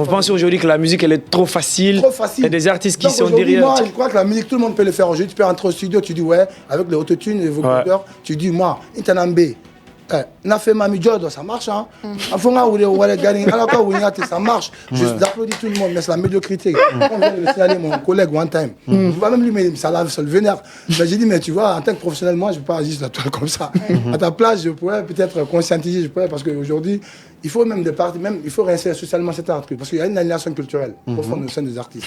Donc vous pensez aujourd'hui que la musique, elle est trop facile? Trop facile. Il y a des artistes qui Donc, sont derrière. Moi, je crois que la musique, tout le monde peut le faire. Aujourd'hui, tu peux rentrer au studio, tu dis, ouais, avec les autotunes et les vocodeurs, tu dis, moi, Intanambe. n'a fait Mami Jodo, ça marche, hein. Ça marche. J'applaudis tout le monde, mais c'est la médiocrité. On vient de le signaler mon collègue one time. Je vois même lui, mais ça lave, ça le vénère. J'ai dit, mais tu vois, en tant que professionnel, moi, je ne peux pas agir sur la toile comme ça. À ta place, je pourrais peut-être conscientiser, parce qu'aujourd'hui, il faut même il faut réinsérer socialement cet art, parce qu'il y a une aliénation culturelle profonde au sein des artistes.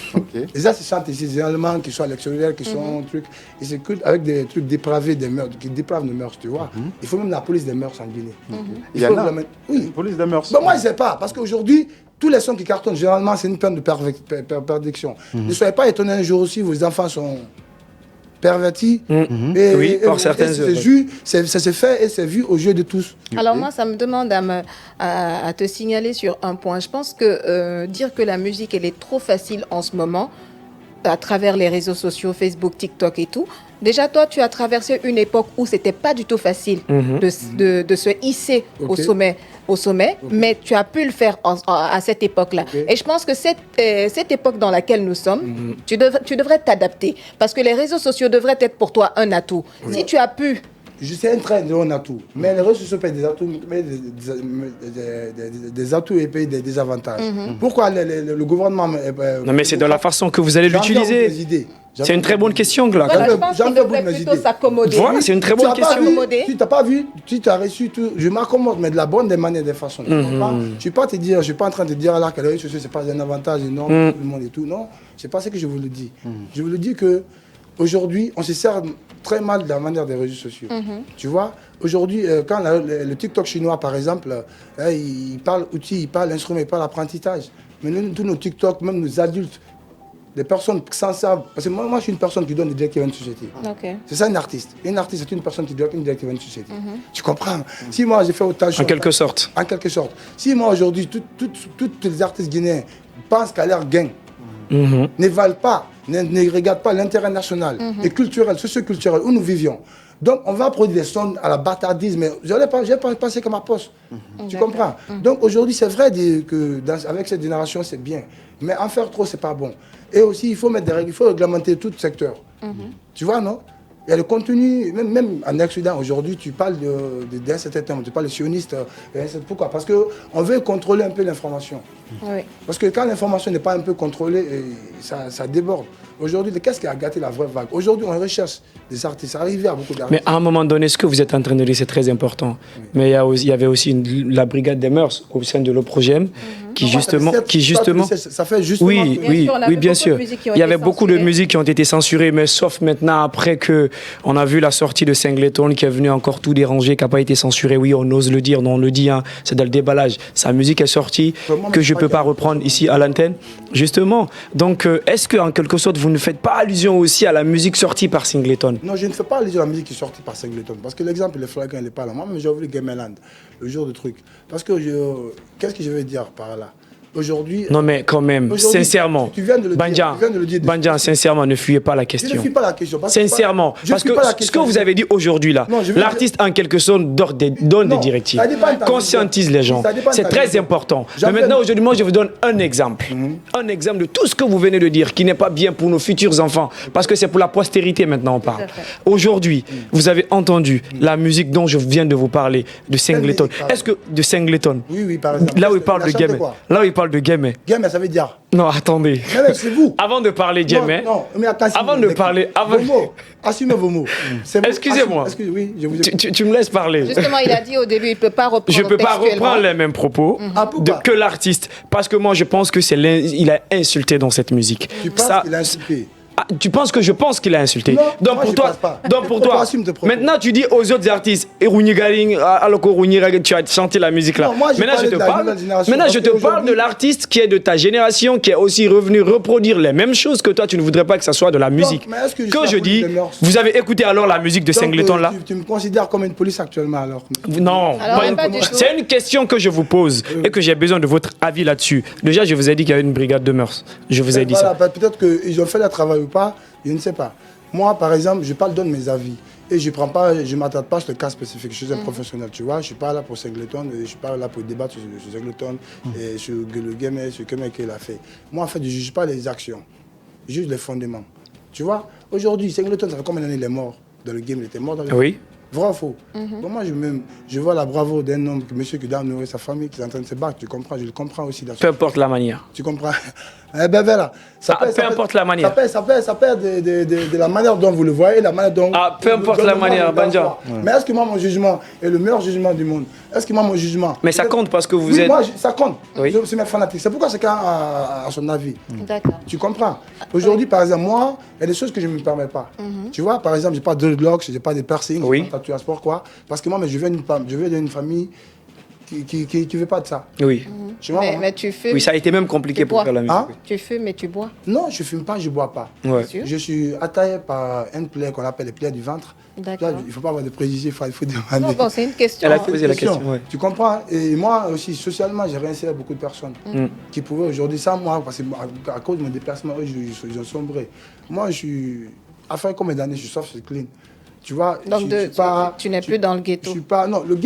Les artistes chantent ici, des Allemands qui sont à l'extérieur, qui sont trucs, et c'est avec des trucs dépravés, des mœurs, qui dépravent nos mœurs, tu vois. Il faut même la police des mœurs en Guinée. Il y en a une police des mœurs. Bon, moi, je ne sais pas, parce qu'aujourd'hui, tous les sons qui cartonnent, généralement, c'est une peine de perdiction. Ne soyez pas étonnés un jour aussi, vos enfants sont pervertis. Oui, par certains œuvres. Ça se fait et c'est vu aux yeux de tous. Alors moi, ça me demande à te signaler sur un point. Je pense que dire que la musique, elle est trop facile en ce moment, à travers les réseaux sociaux, Facebook, TikTok et tout. Déjà, toi, tu as traversé une époque où c'était pas du tout facile de se hisser au sommet, mais tu as pu le faire à cette époque-là. Et je pense que cette époque dans laquelle nous sommes, tu devrais t'adapter, parce que les réseaux sociaux devraient être pour toi un atout. Si tu as pu... C'est un train de un atout, mais les réseaux sociaux payent des atouts, des atouts et payent des désavantages. Pourquoi le gouvernement... non, mais c'est dans la façon que vous allez l'utiliser. C'est une très bonne question, là. Voilà, je pense qu'il devrait plutôt s'accommoder. Voilà, c'est une très bonne question. Tu n'as pas vu, tu t'as reçu tout. Je m'accommode, mais de la bonne des manières, des façons. Je ne suis pas en train de dire là que les réseaux sociaux, ce n'est pas un avantage énorme pour tout le monde et tout. Non, ce n'est pas ce que je vous le dis. Je vous le dis que aujourd'hui, on se sert très mal de la manière des réseaux sociaux. Tu vois, aujourd'hui, quand le TikTok chinois, par exemple, il parle outils, il parle instruments, il parle apprentissage. Mais nous, tous nos TikTok, même nos adultes, les personnes sans ça, parce que moi, je suis une personne qui donne des directives à une société. C'est ça, une artiste. Une artiste, c'est une personne qui donne une directive à une société. Tu comprends? Si moi, j'ai fait autant de choses... En quelque sorte. En quelque sorte. Si moi, aujourd'hui, tous les artistes guinéens pensent qu'à leur gain, ne valent pas, ne regardent pas l'intérêt national et culturel, socio-culturel où nous vivions. Donc, on va produire des sons à la bâtardise, mais je n'ai pas pensé comme ma poste. Tu comprends? Donc, aujourd'hui, c'est vrai qu'avec cette génération, c'est bien. Mais en faire trop, c'est pas bon. Et aussi, il faut mettre des règles, il faut réglementer tout secteur. Tu vois, non? Il y a le contenu, même en Occident, aujourd'hui, tu parles d'un certain terme, tu parles de sioniste. Pourquoi? Parce qu'on veut contrôler un peu l'information. Parce que quand l'information n'est pas un peu contrôlée, ça déborde. Aujourd'hui, qu'est-ce qui a gâté la vraie vague? Aujourd'hui, on recherche des artistes, arriver à beaucoup d'artistes. Mais à un moment donné, ce que vous êtes en train de dire, c'est très important. Mais il y avait aussi la brigade des mœurs au sein de l'OPROGEM qui justement... Ça fait justement... Oui, bien sûr. Il y avait beaucoup de musiques qui ont été censurées, mais sauf maintenant, après qu'on a vu la sortie de Singleton qui est venu encore tout déranger, qui n'a pas été censuré. Oui, on ose le dire, non, on le dit, hein, c'est dans le déballage. Sa musique est sortie, que je ne peux pas reprendre ici à l'antenne, justement. Donc, est-ce qu'en quelque sorte, vous ne faites pas allusion aussi à la musique sortie par Singleton? Non, je ne fais pas allusion à la musique qui est sortie par Singleton. Parce que l'exemple, le flagrant, il n'est pas là. Moi, j'ai oublié Gameland, le jour de truc. Parce que, qu'est-ce que je veux dire par là? Aujourd'hui... Non, mais quand même, sincèrement, Bandian, sincèrement, ne fuyez pas la question. Je ne fuis pas la question. Sincèrement, parce que ce que vous avez dit aujourd'hui, là, l'artiste, en quelque sorte, donne des directives, conscientise les gens. C'est très important. Mais maintenant, aujourd'hui, moi, je vous donne un exemple. Un exemple de tout ce que vous venez de dire, qui n'est pas bien pour nos futurs enfants, parce que c'est pour la postérité, maintenant, on parle. Aujourd'hui, vous avez entendu la musique dont je viens de vous parler, de Singleton. Est-ce que de Singleton? Oui, par exemple. Là où il parle de Game. Là où il parle de Game. Game, ça veut dire... Non, attendez. C'est vous. Avant de parler Game. Non, mais attention. Avant de parler... Vos mots. Assumez vos mots. Excusez-moi. Oui, je vous tu me laisses parler. Justement, il a dit au début, il ne peut pas reprendre. Je ne peux pas reprendre les mêmes propos que l'artiste. Parce que moi, je pense qu'il a insulté dans cette musique. Tu penses qu'il a insulté? Ah, tu penses que je pense qu'il a insulté? Non, donc pour toi, maintenant tu dis aux autres artistes, alors que tu as chanté la musique là. Non, moi, maintenant je te parle de l'artiste qui est de ta génération, qui est aussi revenu reproduire les mêmes choses que toi. Tu ne voudrais pas que ça soit de la musique. Que je dis, vous avez écouté alors la musique de Singleton là? Tu me considères comme une police actuellement alors? Non, c'est une question que je vous pose et que j'ai besoin de votre avis là-dessus. Déjà, je vous ai dit qu'il y a une brigade de mœurs. Je vous ai dit ça. Peut-être qu'ils ont fait le travail ou pas, je ne sais pas. Moi, par exemple, je donne mes avis. Et je ne m'attarde pas sur le cas spécifique. Je suis un professionnel, tu vois. Je ne suis pas là pour Singleton, je ne suis pas là pour débattre sur Singleton et sur le game, sur ce qu'il a fait. Moi, en fait, je ne juge pas les actions, je juge les fondements. Tu vois, aujourd'hui, Singleton, ça fait combien d'années il est mort dans le game? Il était mort dans le game. Oui. Vrai ou faux? Donc moi, je vois la bravo d'un homme, monsieur qui doit nourrir sa famille, qui est en train de se battre. Tu comprends? Je le comprends aussi. Peu importe la manière. Tu comprends? Eh ben voilà. Peu importe la manière. Ça perd de la manière dont vous le voyez, la manière dont... peu importe la manière, Banja. Mais est-ce que moi, mon jugement est le meilleur jugement du monde? Est-ce que moi, mon jugement... Mais ça compte parce que vous êtes... Moi, ça compte. Oui. C'est mes fanatiques. C'est pourquoi chacun a son avis. D'accord. Tu comprends? Aujourd'hui, par exemple, moi, il y a des choses que je ne me permets pas. Tu vois, par exemple, je n'ai pas de dreadlocks, je n'ai pas de piercings, je n'ai pas de tatouage, pourquoi? Parce que moi, je viens d'une famille qui ne veut pas de ça. Oui. Mais tu fumes. Oui, ça a été même compliqué pour faire la musique. Hein? Tu fumes mais tu bois? Non, je ne fume pas, je ne bois pas. Ouais. Je suis attaqué par une plaie qu'on appelle les plaies du ventre. D'accord. Il ne faut pas avoir de préjugés, il faut demander. Non, bon, c'est une question. Elle a posé la question. Ouais. Tu comprends? Et moi aussi, socialement, j'ai réinséré beaucoup de personnes qui pouvaient aujourd'hui, sans moi, parce qu'à cause de mon déplacement, eux, ils ont sombré. Moi, je suis, après combien d'années, je suis soft, je suis clean. Tu vois? Donc, tu n'es plus dans le ghetto. Je suis pas, non, le